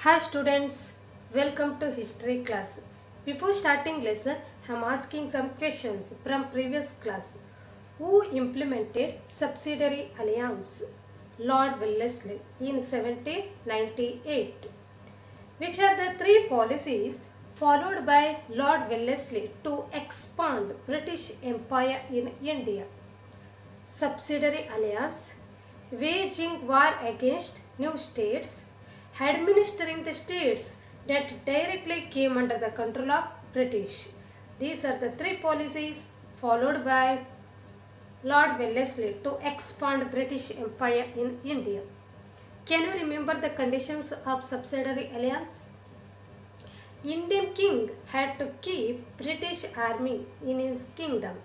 Hi students, welcome to history class. Before starting lesson, I am asking some questions from previous class. Who implemented subsidiary alliance? Lord Wellesley in 1798. Which are the three policies followed by Lord Wellesley to expand British Empire in India? Subsidiary alliance, waging war against new states, administering the states that directly came under the control of British. These are the three policies followed by Lord Wellesley to expand British Empire in India. Can you remember the conditions of subsidiary alliance? Indian king had to keep British army in his kingdom.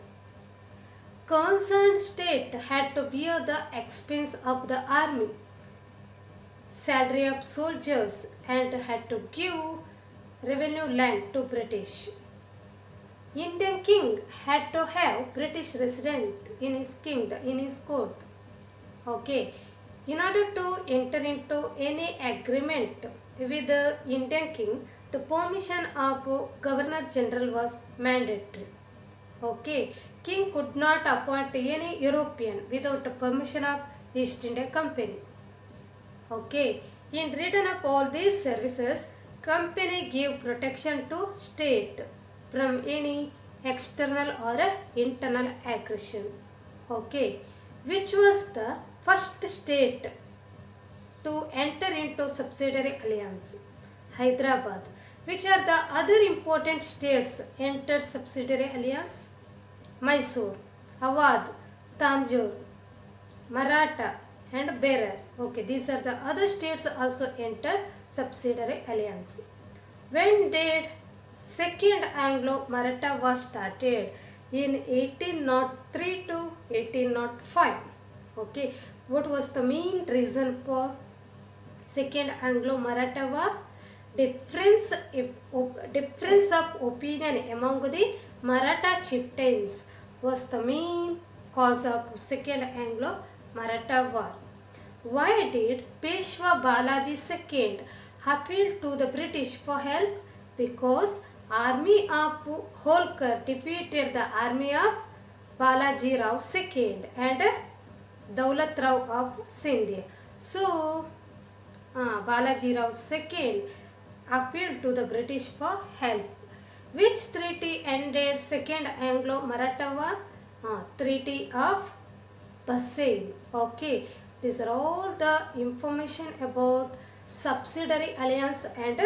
Concerned state had to bear the expense of the army, salary of soldiers, and had to give revenue land to British. Indian king had to have British resident in his kingdom, in his court. Okay. In order to enter into any agreement with the Indian king, the permission of Governor General was mandatory. Okay. King could not appoint any European without the permission of East India Company. Okay. In return of all these services, company gave protection to state from any external or internal aggression. Okay. Which was the first state to enter into subsidiary alliance? Hyderabad. Which are the other important states entered subsidiary alliance? Mysore, Awadh, Tanjore, Maratha and Berar. Okay, these are the other states also entered subsidiary alliance. When did Second Anglo-Maratha War started? In 1803 to 1805. Okay, what was the main reason for Second Anglo-Maratha War? Difference of opinion among the Maratha chieftains was the main cause of Second Anglo-Maratha War. Why did Peshwa Balaji II appeal to the British for help? Because army of Holkar defeated the army of Balaji Rao II and Daulat Rao of Sindhia. So, Balaji Rao II appealed to the British for help. Which treaty ended Second Anglo-Maratha War? Treaty of Bassein. Okay, these are all the information about subsidiary alliance and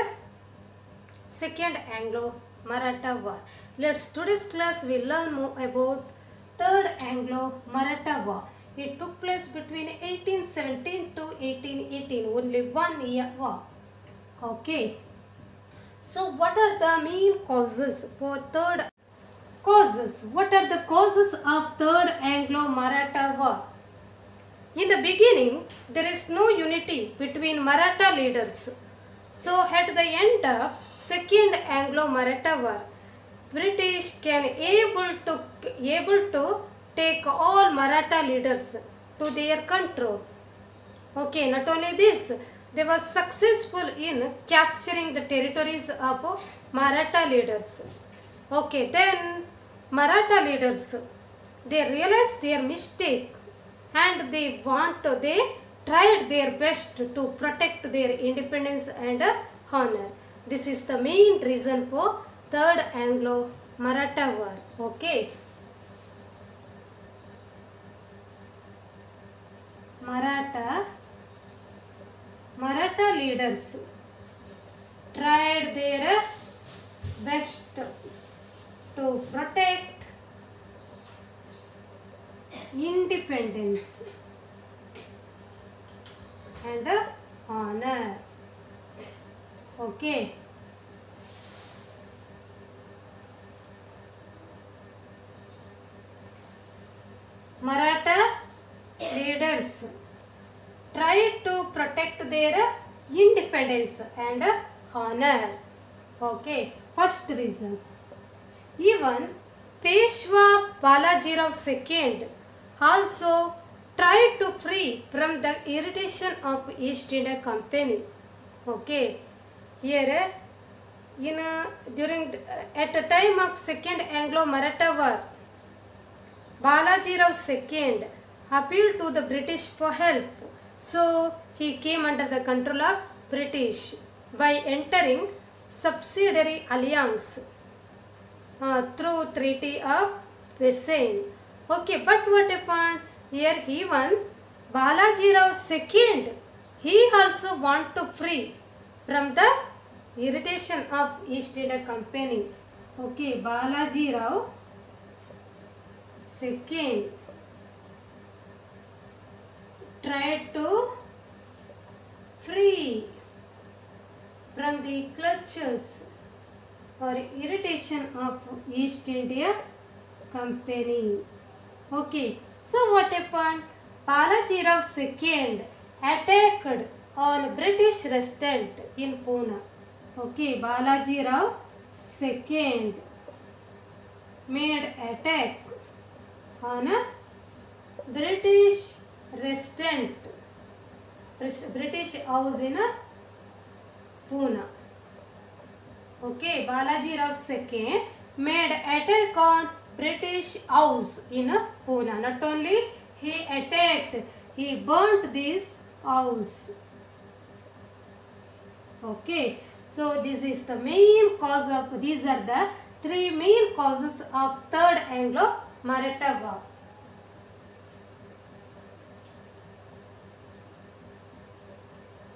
Second Anglo-Maratha War. Today's class will learn more about Third Anglo-Maratha War. It took place between 1817 to 1818, only 1 year war. Okay. So what are the main causes for third causes? What are the causes of Third Anglo-Maratha War? In the beginning, there is no unity between Maratha leaders. So at the end of Second Anglo-Maratha War, British can able to take all Maratha leaders to their control. Okay, not only this, they were successful in capturing the territories of Maratha leaders. Okay, then Maratha leaders, they realized their mistake and they tried their best to protect their independence and honor. This is the main reason for Third Anglo-Maratha War. Okay. Maratha leaders tried their best to protect independence and honor. Okay. Maratha leaders tried to protect their independence and honor. Okay, first reason. Even Peshwa Balaji Rao II also tried to free from the irritation of East India Company. Okay, Here, in during at the time of Second Anglo-Maratha War, Balaji Rao II appealed to the British for help. So he came under the control of British by entering subsidiary alliance through Treaty of Versailles. Okay, but what happened? Here he won. Balaji Rao II, he also want to free from the irritation of East India Company. Okay, Balaji Rao II tried to free from the clutches or irritation of East India Company. Okay, so what happened? Balaji Rao II attacked on British resident in Pune. Okay, Balaji Rao II made attack on a British resident, British house in Pune. Okay, Balaji Rao II made attack on British house in Pune. Not only he attacked, he burnt this house. Okay, so this is the main cause of, these are the three main causes of Third Anglo-Maratha War.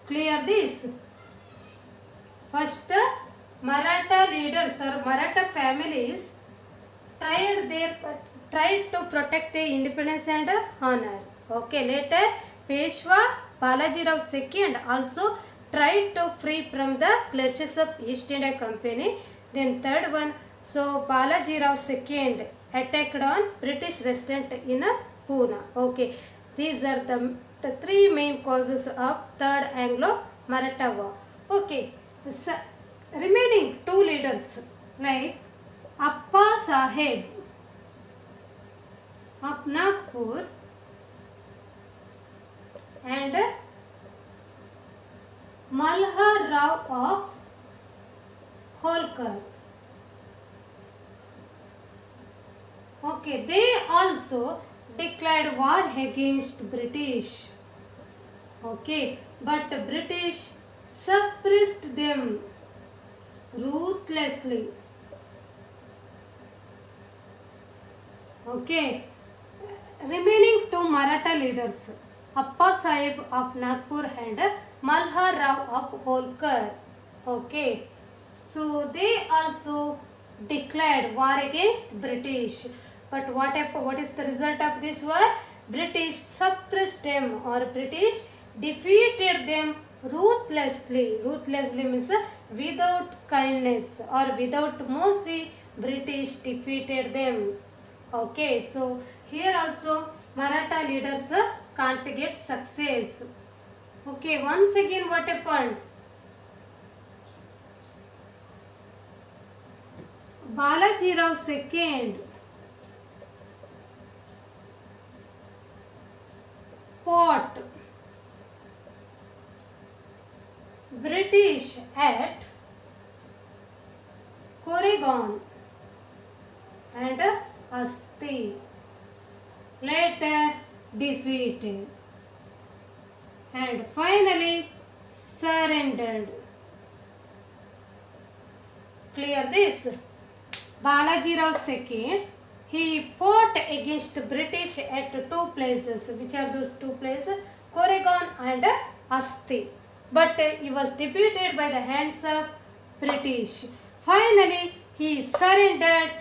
Clear this? First, Maratha leaders or Maratha families tried to protect their independence and honor. Okay, later Peshwa Balaji Rao II also tried to free from the clutches of East India Company. Then third one, so Balaji Rao II attacked on British resident in Pune. Okay, these are the three main causes of Third Anglo-Maratha War. Okay, so remaining two leaders like Appa Saheb of Nagpur and Malhar Rao of Holkar. Okay, they also declared war against British. Okay, but British suppressed them ruthlessly. Okay, remaining two Maratha leaders, Appa Sahib of Nagpur and Malhar Rao of Holkar. Okay, so they also declared war against British. But what is the result of this war? British suppressed them or British defeated them ruthlessly. Ruthlessly means without kindness or without mercy, British defeated them. Okay, so here also Maratha leaders can't get success. Okay, once again what happened? Balaji Rao II fought British at Koregaon and Asti, later defeated and finally surrendered. Clear this? Balaji Rao II, he fought against British at two places. Which are those two places? Koregaon and Asti. But he was defeated by the hands of British. Finally, he surrendered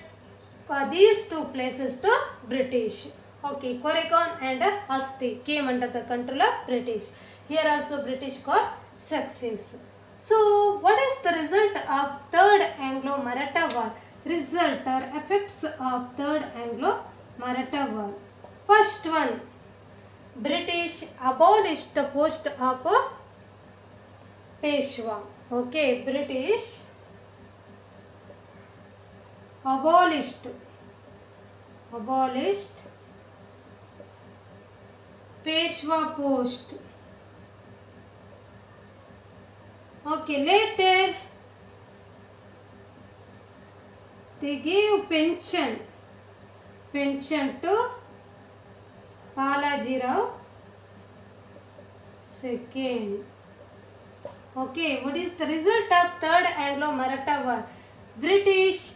these two places to British. Okay, Koregaon and Asti came under the control of British. Here also British got success. So, what is the result of Third Anglo-Maratha War? Result or effects of Third Anglo-Maratha War. First one, British abolished the post of Peshwa. Okay, British abolished Peshwa post. Okay, later They gave pension to Balaji Rao II. Okay, what is the result of Third Anglo-Maratha War? British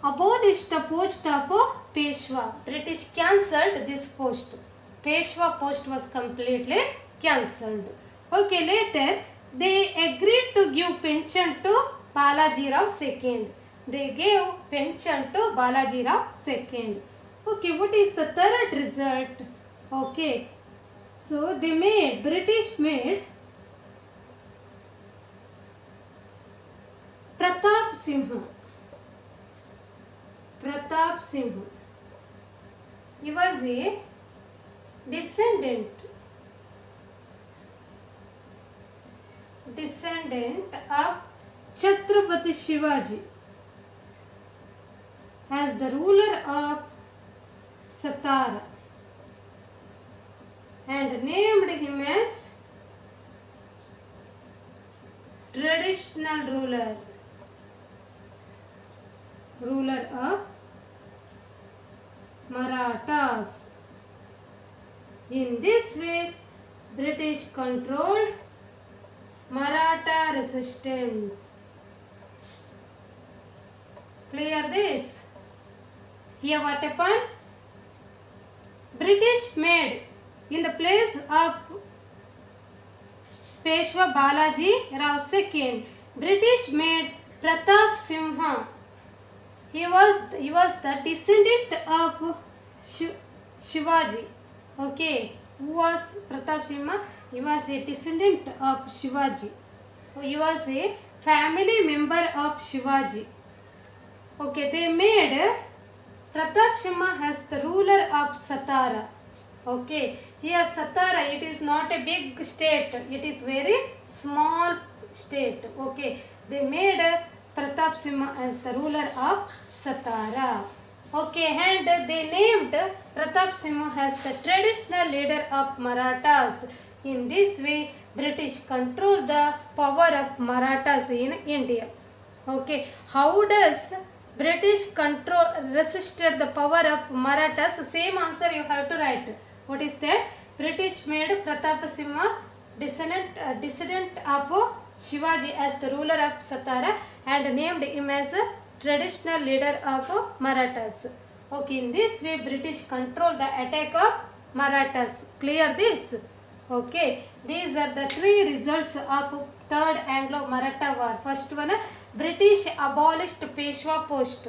abolished the post of Peshwa. British cancelled this post. Peshwa post was completely cancelled. Okay, later they agreed to give pension to Balaji Rao II. They gave pension to Balaji Rao II. Okay, what is the third result? Okay, so British made Pratap Singh. He was a descendant of Chhatrapati Shivaji as the ruler of Satara and named him as traditional ruler of Marathas. In this way, British controlled Maratha resistance. Clear this? Here what happened? British made in the place of Peshwa Balaji Rao II, British made Pratap Singh. He was the descendant of Shivaji. Okay, who was Pratap Singh? He was a descendant of Shivaji. He was a family member of Shivaji. Okay, they made Pratap Singh as the ruler of Satara. Okay, here Satara, it is not a big state. It is very small state. Okay, they made Pratap Singh as the ruler of Satara. Okay, and they named Pratap Singh as the traditional leader of Marathas. In this way, British controlled the power of Marathas in India. Okay, how does British resisted the power of Marathas? Same answer you have to write. What is that? British made Pratap Singh descendant of Shivaji as the ruler of Satara and named him as a traditional leader of Marathas. Okay, in this way British controlled the attack of Marathas. Clear this? Okay, these are the three results of Third Anglo-Maratha War. First one, British abolished Peshwa post.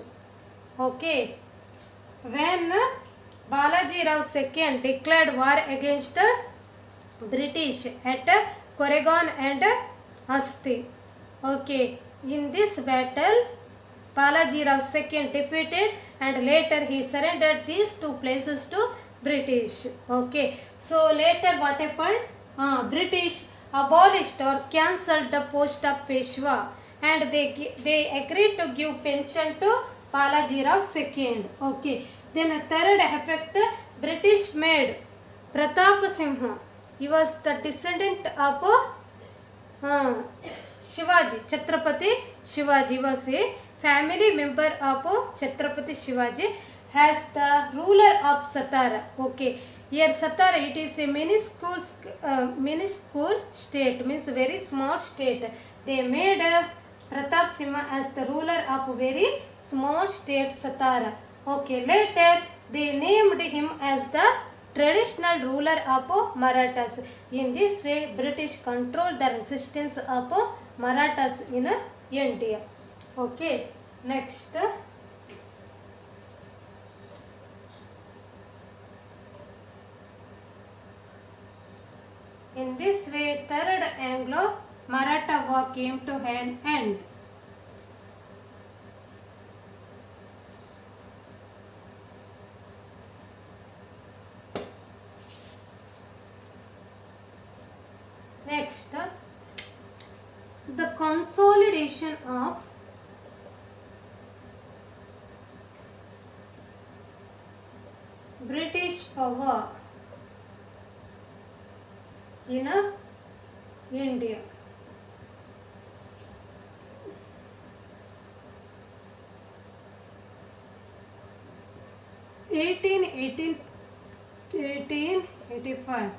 Okay, when Balaji Rao II declared war against British at Koregaon and Asti. Okay, in this battle, Balaji Rao II defeated and later he surrendered these two places to British. Okay, so later what happened? British abolished or cancelled the post of Peshwa and they agreed to give pension to Balaji Rao II. Okay, then third effect, British made Pratap Singh. He was the descendant of Shivaji, Chhatrapati Shivaji was a family member of Chhatrapati Shivaji as the ruler of Satara. Okay, here Satara, it is a minuscule state, means very small state. They made Pratap Singh as the ruler of a very small state Satara. Okay, later they named him as the traditional ruler of Marathas. In this way, British controlled the resistance of Marathas in India. Okay, next. In this way, Third Anglo-Maratha War came to an end. Next, the consolidation of British power in India. 1885.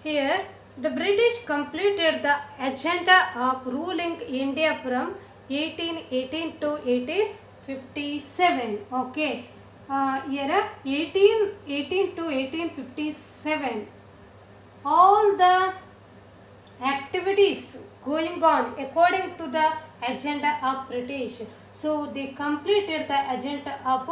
Here, the British completed the agenda of ruling India from 1818 to 1857. Okay, here 1818 to 1857. All the activities going on according to the agenda of British. So they completed the agenda of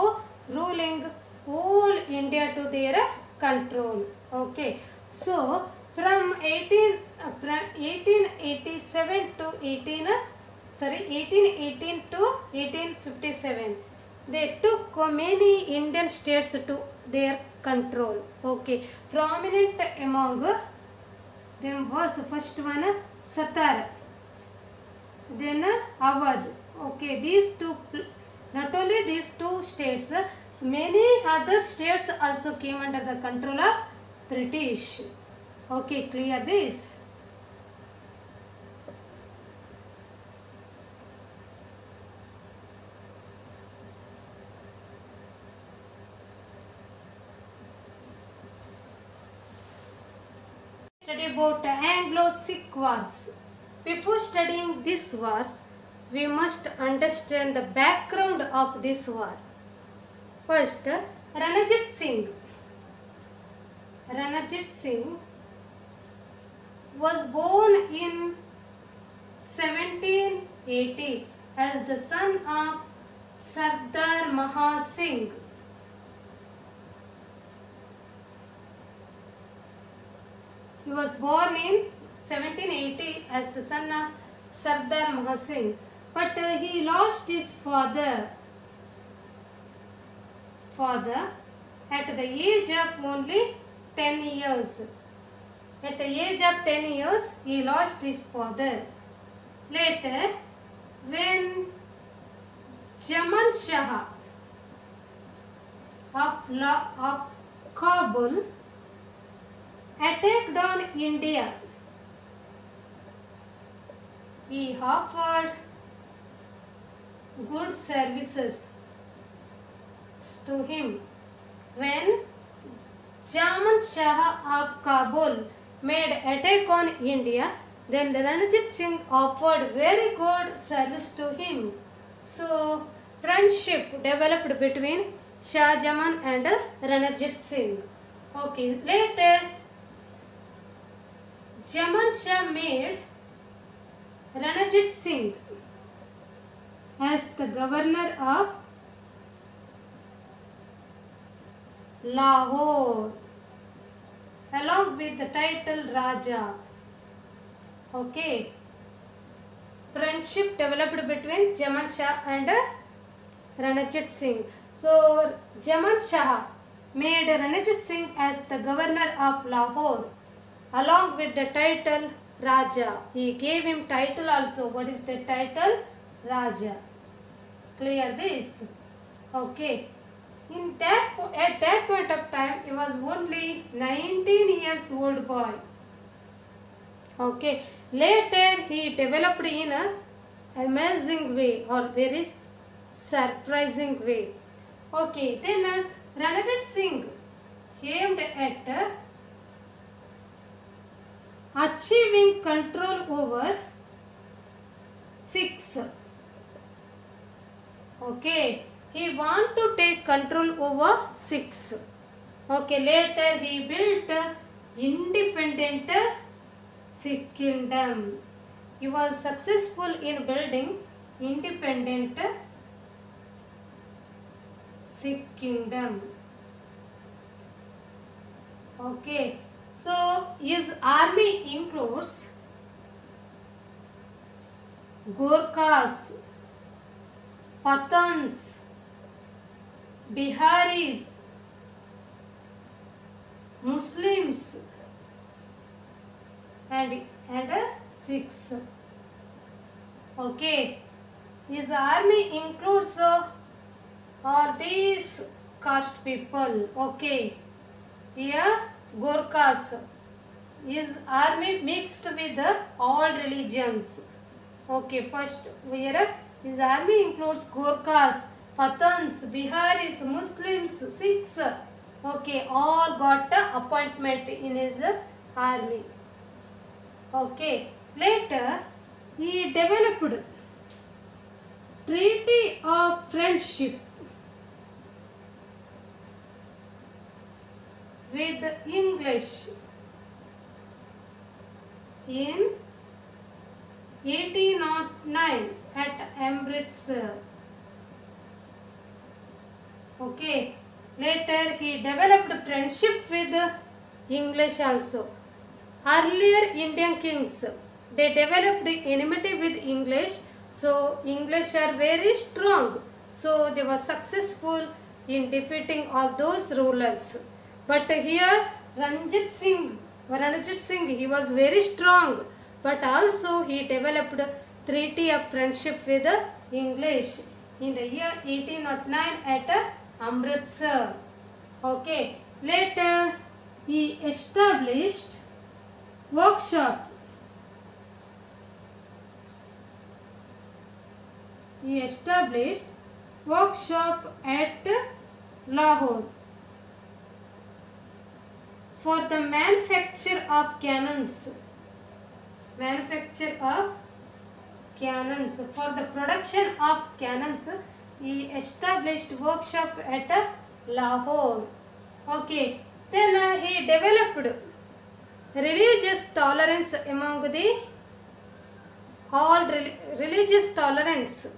ruling whole India to their control. Okay, so from 1887 to 1818 to 1857, they took many Indian states to their control. Okay, prominent among them was first one Satara, then Awadh. Okay, these two, not only these two states, so many other states also came under the control of British. Okay, clear this? Study about Anglo-Sikh Wars. Before studying these wars, we must understand the background of this war. First, Ranjit Singh. Ranjit Singh was born in 1780 as the son of Sardar Maha Singh. He was born in 1780 as the son of Sardar Maha Singh, but he lost his father at the age of only 10 years. At the age of 10 years, he lost his father. Later, when Jaman Shah of Kabul attacked on India, he offered good services to him. When Jaman Shah of Kabul made attack on India, then the Ranjit Singh offered very good service to him. So friendship developed between Shah Jaman and Ranjit Singh. Okay, later Jaman Shah made Ranjit Singh as the governor of Lahore along with the title Raja. Okay. Friendship developed between Jaman Shah and Ranjit Singh. So Jaman Shah made Ranjit Singh as the governor of Lahore along with the title Raja. He gave him title also. What is the title? Raja. Clear this? Okay. At that point of time, he was only 19 years old boy. Okay. Later, he developed in a amazing way or very surprising way. Okay. Then Ranjit Singh aimed at achieving control over Sikhs. Okay. He want to take control over Sikhs. Okay, later he built independent Sikh kingdom. He was successful in building independent Sikh kingdom. Okay, so his army includes Gorkhas, Pathans, Biharis, Muslims and Sikhs. Okay, his army includes all these caste people. Okay, here Gorkhas. His army mixed with all religions. Okay, first where his army includes Gorkhas, Pathans, Biharis, Muslims, Sikhs. Okay, all got a appointment in his army. Okay, later he developed Treaty of Friendship with English in 1809 at Amritsar. Okay. Later he developed friendship with English also. Earlier Indian kings, they developed enmity with English. So English are very strong. So they were successful in defeating all those rulers. But here Ranjit Singh, he was very strong. But also he developed treaty of friendship with English in the year 1809 at Amritsar. Okay. Later he established workshop. He established workshop at Lahore for the manufacture of cannons. For the production of cannons, he established workshop at Lahore. Okay. Then he developed religious tolerance among the religious tolerance.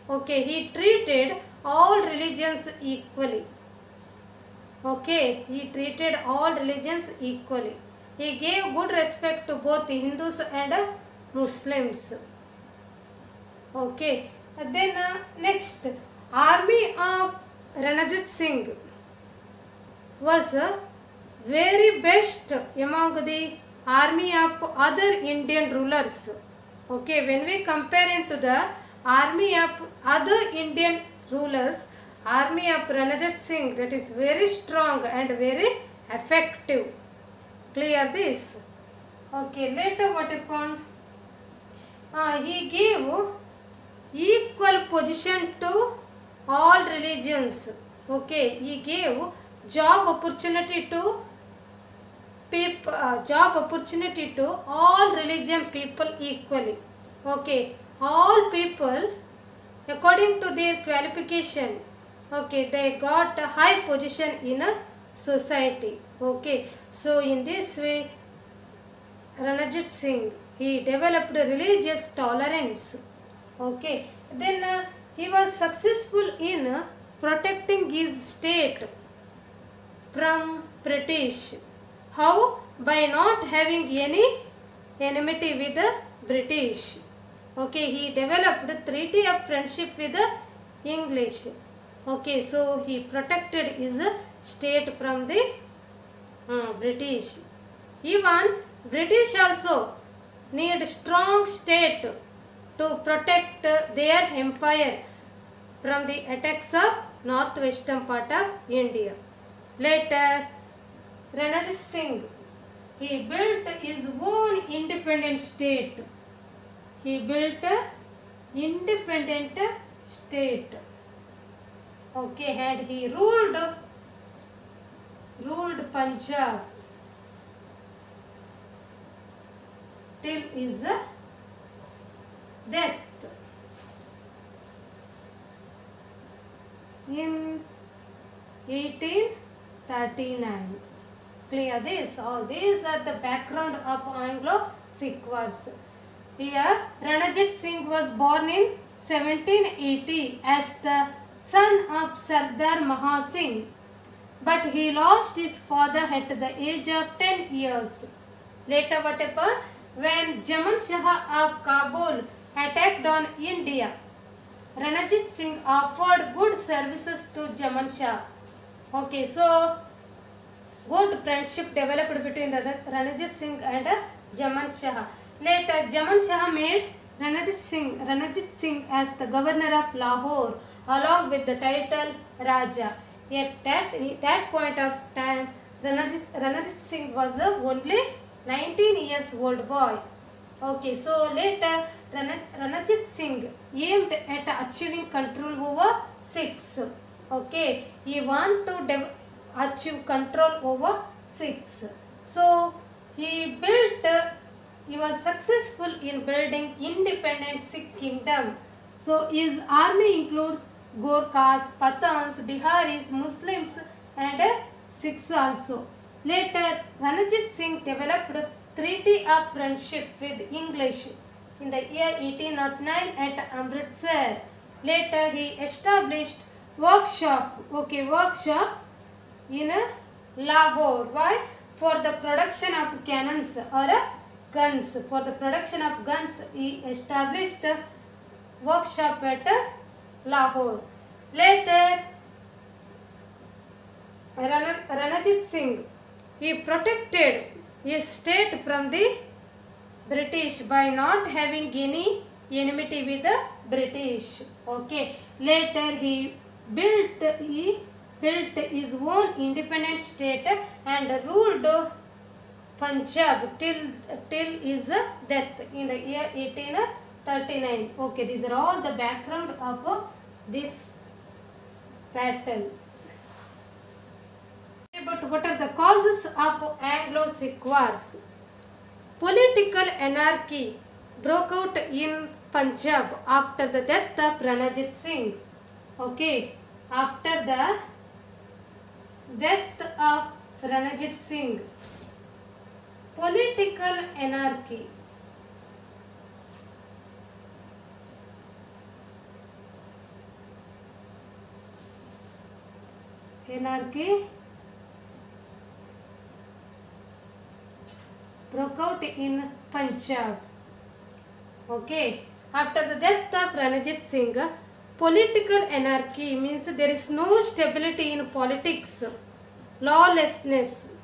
Okay. He treated all religions equally. Okay. He treated all religions equally. He gave good respect to both Hindus and Muslims. Okay. Then next, army of Ranjit Singh was very best among the army of other Indian rulers. Okay, when we compare it to the army of other Indian rulers, army of Ranjit Singh, that is very strong and very effective. Clear this? Okay, later what happened? He gave equal position to all religions. Okay, he gave job opportunity to all religion people equally. Okay, all people according to their qualification. Okay, they got a high position in a society. Okay, so in this way Ranjit Singh, he developed religious tolerance. Okay, then he was successful in protecting his state from British. How? By not having any enmity with the British. Okay, he developed treaty of friendship with the English. Okay, so he protected his state from the British. Even British also need strong state to protect their empire from the attacks of northwestern part of India. Later, Ranjit Singh, he built his own independent state. He built an independent state. Okay, and he ruled Punjab till his death in 1839. Clear this? All these are the background of Anglo-Sikh Wars. Here, Ranjit Singh was born in 1780 as the son of Sardar Mahasingh, but he lost his father at the age of 10 years. Later what happened? When Jaman Shah of Kabul attacked on India, Ranjit Singh offered good services to Jaman Shah. Okay, so good friendship developed between Ranjit Singh and Jaman Shah. Later, Jaman Shah made Ranjit Singh as the governor of Lahore along with the title Raja. At that point of time, Ranjit Singh was the only 19 years old boy. Okay, so later Ranajit Singh aimed at achieving control over Sikhs. Okay, he want to achieve control over Sikhs. So he was successful in building independent Sikh kingdom. So his army includes Gorkhas, Pathans, Biharis, Muslims and Sikhs also. Later, Ranajit Singh developed treaty of friendship with English in the year 1809 at Amritsar. Later, he established workshop in Lahore. Why? For the production of cannons or guns. For the production of guns, he established a workshop at Lahore. Later, Ranajit Singh, he protected his state from the British by not having any enmity with the British. Okay. Later he built his own independent state and ruled Punjab till his death in the year 1839. Okay, these are all the background of this battle. But what are the causes of Anglo-Sikh wars? Political anarchy broke out in Punjab after the death of Ranajit Singh. Okay, after the death of Ranajit Singh, political anarchy. Broke out in Punjab. Okay, after the death of Ranajit Singh, political anarchy means there is no stability in politics, lawlessness.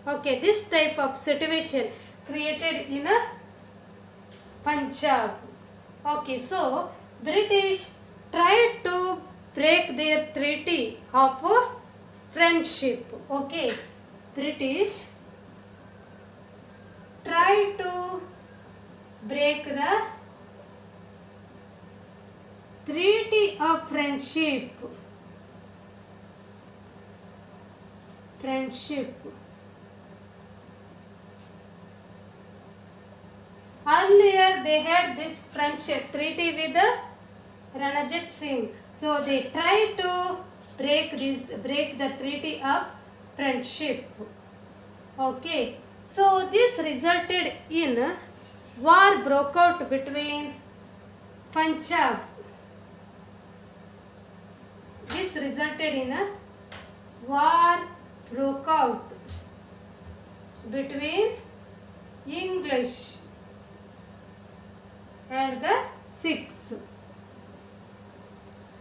Okay, this type of situation created in Punjab. Okay, so British tried to break their treaty of friendship. Okay, British tried to break the treaty of friendship. Earlier they had this friendship treaty with Ranajit Singh. So they tried to break the treaty of friendship. Okay. So this resulted in war broke out between Punjab. This resulted in a war broke out between English and the Sikhs.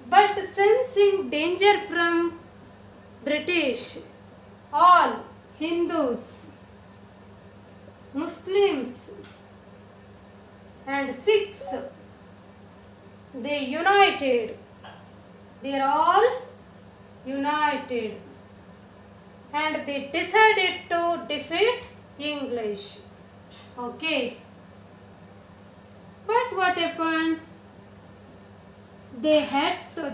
But sensing danger from British, all Hindus, Muslims and Sikhs, they united. They are all united and they decided to defeat English. Okay. But what happened? They had to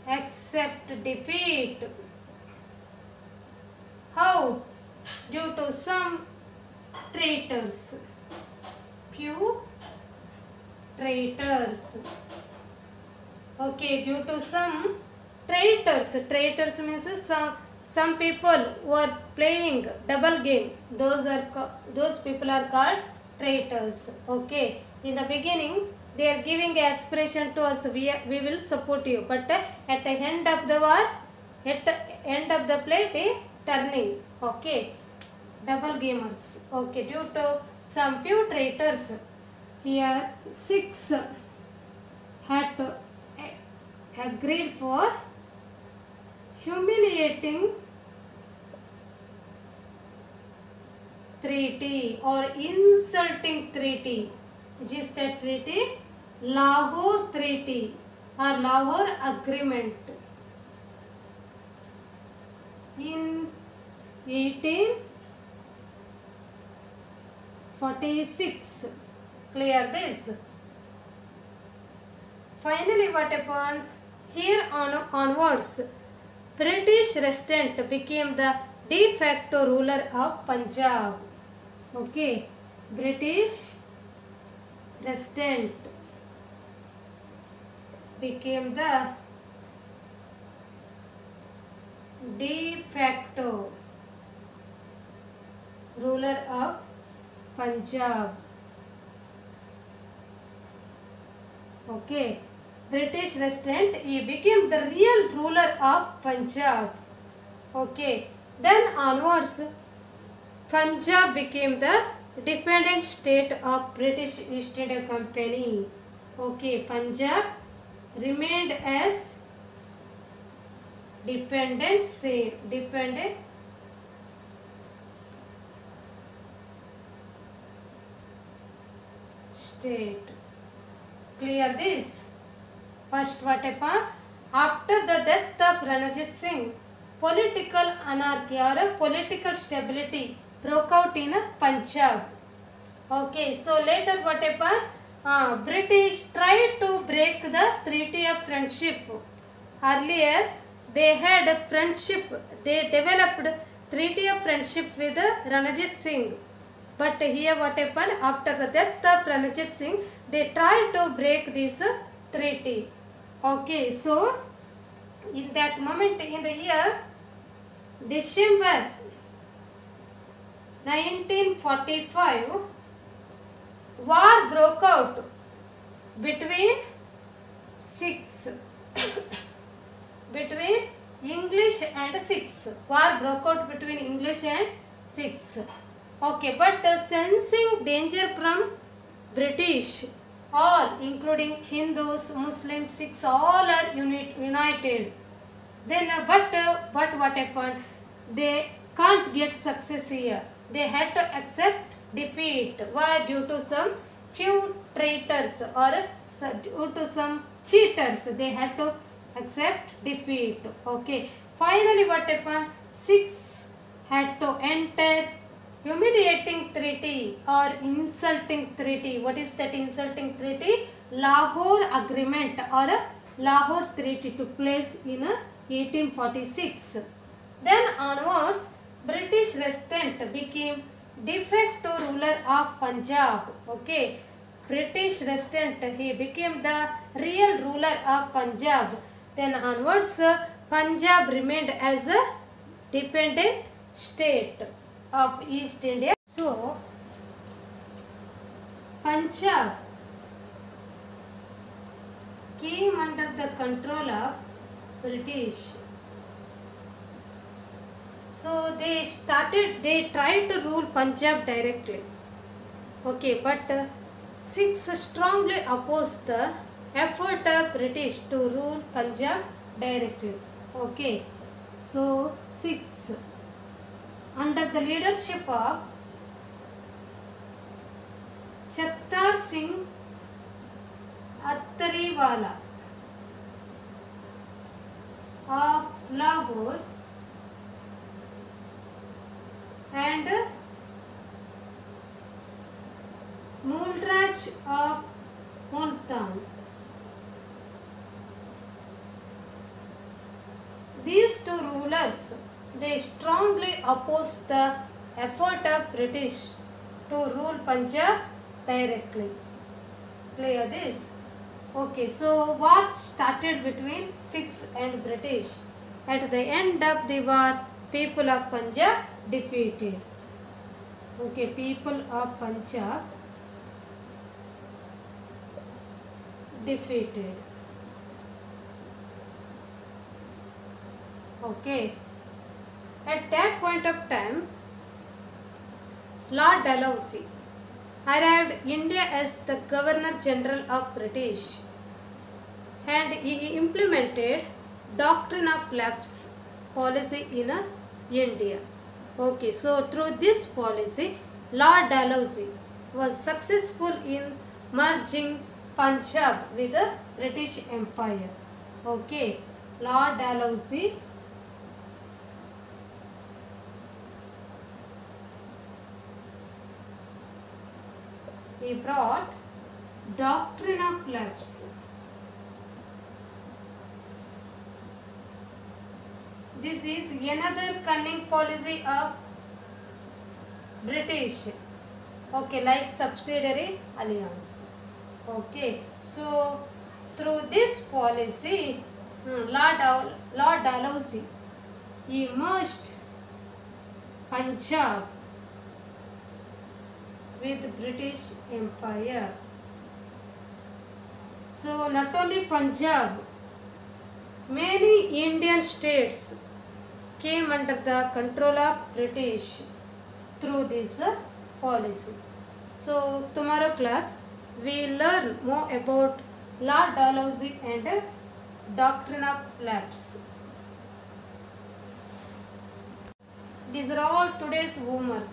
accept defeat. How? Due to some traitors. Few traitors. Okay, due to some traitors. Traitors means some people who are playing double game. Those people are called traitors. Okay. In the beginning, they are giving aspiration to us. We will support you. But at the end of the war, at the end of the play, they turning. Okay. Double gamers. Okay. Due to some few traitors, here 6 had to agreed for humiliating treaty or insulting treaty. Which is the treaty? Lahore Treaty or Lahore Agreement. In 1846. Clear this. Finally, what happened? Here onwards, British resident became the de facto ruler of Punjab. Okay, British resident became the de facto ruler of Punjab. Okay, British resident, he became the real ruler of Punjab. Okay, then onwards, Punjab became the dependent state of British East India Company. Okay, Punjab remained as dependent state. Clear this. First, what happened? After the death of Ranjit Singh, political anarchy or political stability broke out in Punjab. Okay, so later what happened? British tried to break the Treaty of Friendship. Earlier, they had a friendship. They developed Treaty of Friendship with Ranjit Singh. But here what happened? After the death of Ranjit Singh, they tried to break this treaty. Okay, so in that moment, in the year December 1945, war broke out between between English and Sikhs. War broke out between English and Sikhs. Okay, but sensing danger from British, all including Hindus, Muslims, Sikhs, all are united. Then, but what happened? They can't get success here. They had to accept defeat. Why? Due to some few traitors or due to some cheaters, they had to accept defeat. Okay. Finally, what happened? Sikhs had to enter humiliating treaty or insulting treaty. What is that insulting treaty? Lahore Agreement or Lahore Treaty took place in 1846. Then onwards, British resident became de facto ruler of Punjab. Okay, British resident, he became the real ruler of Punjab. Then onwards, Punjab remained as a dependent state of East India. So, Punjab came under the control of British. So they tried to rule Punjab directly. Okay, but Sikhs strongly opposed the effort of British to rule Punjab directly. Okay, so Sikhs under the leadership of Chattar Singh Atariwala of Lahore and Mulraj of Multan. These two rulers, they strongly opposed the effort of British to rule Punjab directly. Clear this? Okay, so war started between Sikhs and British. At the end of the war, people of Punjab defeated. Okay, people of Punjab defeated. Okay, at that point of time, Lord Dalhousie arrived India as the Governor General of British and he implemented doctrine of lapse policy in India. Okay, so through this policy, Lord Dalhousie was successful in merging Punjab with the British Empire. Okay, Lord Dalhousie He brought doctrine of lapse. This is another cunning policy of British. Okay, like subsidiary alliance. Okay, so through this policy, Lord Dalhousie, he merged Punjab with British Empire. So not only Punjab, many Indian states came under the control of British through this policy. So tomorrow class we learn more about Lord Dalhousie and doctrine of lapse. These are all today's homework.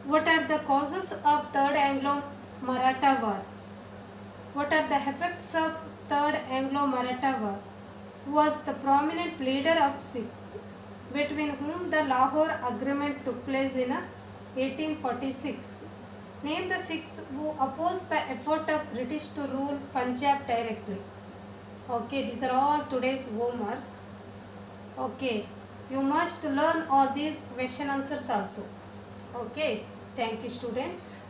What are the causes of Third Anglo-Maratha War? What are the effects of Third Anglo-Maratha War? Who was the prominent leader of Sikhs, between whom the Lahore Agreement took place in 1846? Name the Sikhs who opposed the effort of British to rule Punjab directly. Okay, these are all today's homework. Okay, you must learn all these question answers also. Okay, thank you students.